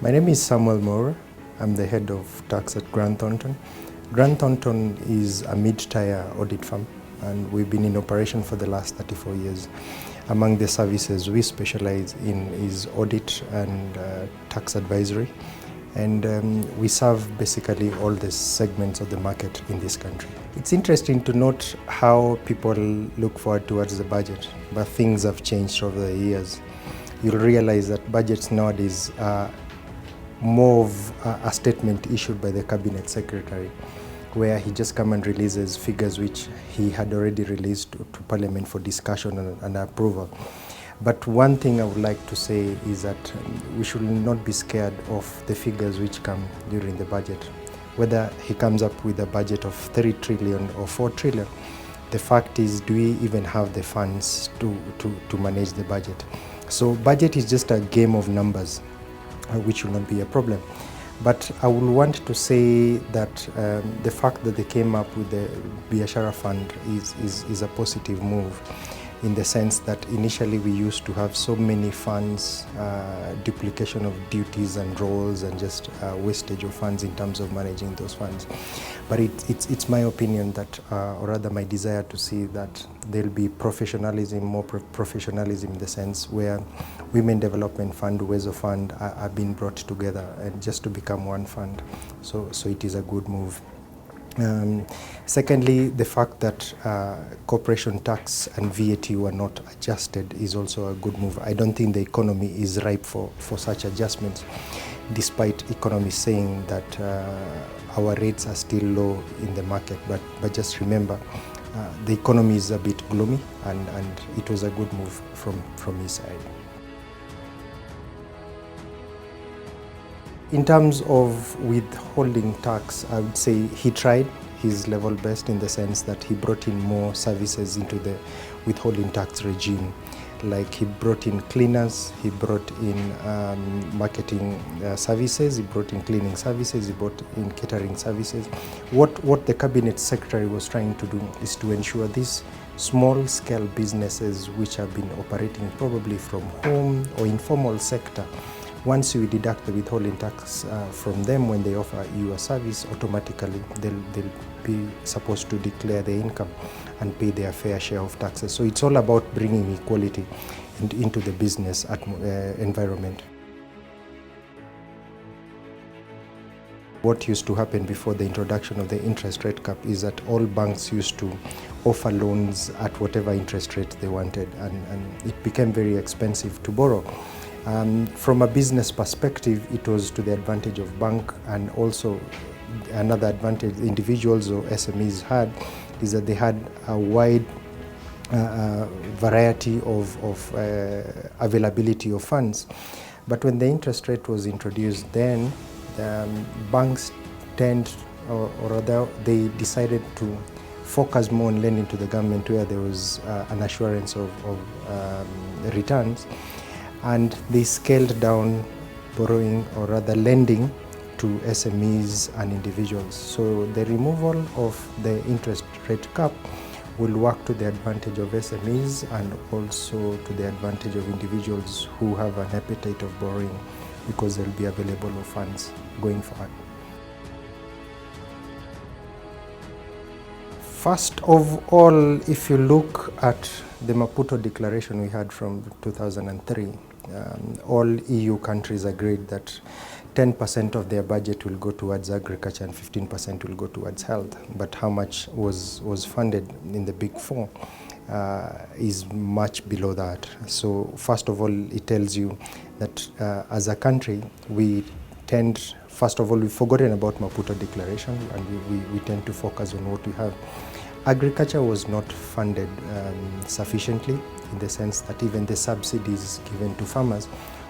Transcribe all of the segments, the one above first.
My name is Samuel Moore. I'm the head of tax at Thornton. Thornton is a mid-tier audit firm, and we've been in operation for the last 34 years. Among the services we specialize in is audit and tax advisory, and we serve basically all the segments of the market in this country. It's interesting to note how people look forward towards the budget, but things have changed over the years. You'll realize that budgets nowadays are more of a statement issued by the cabinet secretary, where he just come and releases figures which he had already released to Parliament for discussion and approval. But one thing I would like to say is that we should not be scared of the figures which come during the budget. Whether he comes up with a budget of 3 trillion or 4 trillion, the fact is, do we even have the funds to manage the budget? So budget is just a game of numbers, which will not be a problem. But I would want to say that the fact that they came up with the Biashara Fund is a positive move, in the sense that initially we used to have so many funds, duplication of duties and roles, and just wastage of funds in terms of managing those funds. But it's my opinion that, or rather my desire to see that there'll be professionalism, more professionalism, in the sense where Women Development Fund, Uwezo Fund are being brought together and just to become one fund. So it is a good move. Secondly, the fact that corporation tax and VAT were not adjusted is also a good move. I don't think the economy is ripe for such adjustments, despite economists saying that our rates are still low in the market. But just remember, the economy is a bit gloomy, and it was a good move from his side. In terms of withholding tax, I would say he tried his level best, in the sense that he brought in more services into the withholding tax regime. Like, he brought in cleaners, he brought in marketing services, he brought in cleaning services, he brought in catering services. What the cabinet secretary was trying to do is to ensure these small-scale businesses, which have been operating probably from home or informal sector, once you deduct the withholding tax from them when they offer you a service, automatically they'll be supposed to declare their income and pay their fair share of taxes. So it's all about bringing equality into the business environment. What used to happen before the introduction of the interest rate cap is that all banks used to offer loans at whatever interest rate they wanted, and it became very expensive to borrow. From a business perspective, it was to the advantage of bank, and also another advantage individuals or SMEs had is that they had a wide variety of availability of funds. But when the interest rate was introduced, then the banks or rather they decided to focus more on lending to the government, where there was an assurance of returns. And they scaled down borrowing, or rather lending, to SMEs and individuals. So the removal of the interest rate cap will work to the advantage of SMEs and also to the advantage of individuals who have an appetite of borrowing, because there will be available of funds going forward. First of all, if you look at the Maputo Declaration we had from 2003, all EU countries agreed that 10% of their budget will go towards agriculture and 15% will go towards health. But how much was funded in the Big Four is much below that. So first of all, it tells you that as a country, we've forgotten about Maputo Declaration, and we tend to focus on what we have. Agriculture was not funded sufficiently, in the sense that even the subsidies given to farmers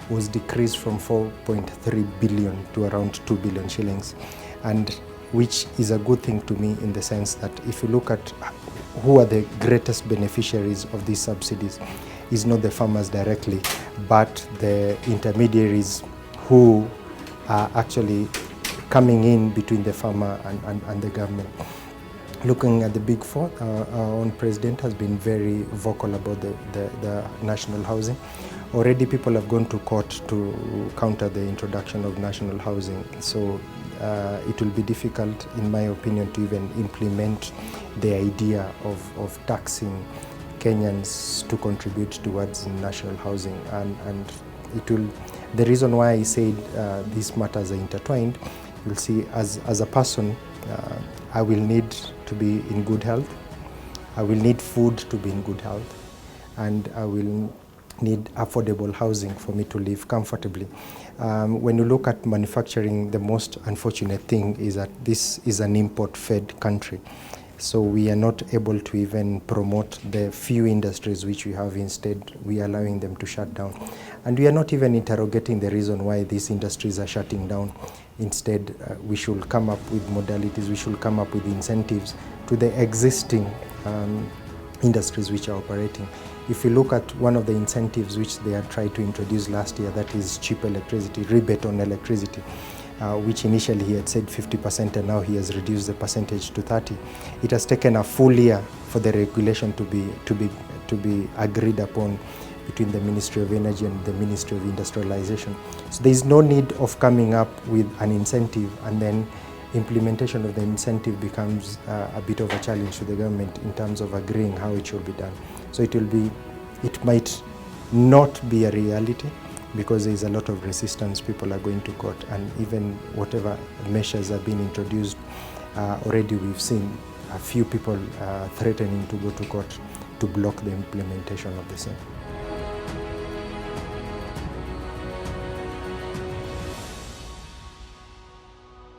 was decreased from 4.3 billion to around 2 billion shillings, and which is a good thing to me, in the sense that if you look at who are the greatest beneficiaries of these subsidies, is not the farmers directly, but the intermediaries who are actually coming in between the farmer and the government. Looking at the Big Four, our own president has been very vocal about the national housing. Already people have gone to court to counter the introduction of national housing. So it will be difficult, in my opinion, to even implement the idea of taxing Kenyans to contribute towards national housing. And it will, the reason why I said these matters are intertwined, you'll see as a person, I will need to be in good health, I will need food to be in good health, and I will need affordable housing for me to live comfortably. When you look at manufacturing, the most unfortunate thing is that this is an import-fed country. So we are not able to even promote the few industries which we have. Instead, we are allowing them to shut down. And we are not even interrogating the reason why these industries are shutting down. Instead, we should come up with modalities, we should come up with incentives to the existing industries which are operating. If you look at one of the incentives which they had tried to introduce last year, that is cheap electricity, rebate on electricity, which initially he had said 50% and now he has reduced the percentage to 30%. It has taken a full year for the regulation to be agreed upon between the Ministry of Energy and the Ministry of Industrialization. So there is no need of coming up with an incentive and then implementation of the incentive becomes a bit of a challenge to the government in terms of agreeing how it should be done. So it might not be a reality because there is a lot of resistance. People are going to court, and even whatever measures are being introduced, already we've seen a few people threatening to go to court to block the implementation of the same.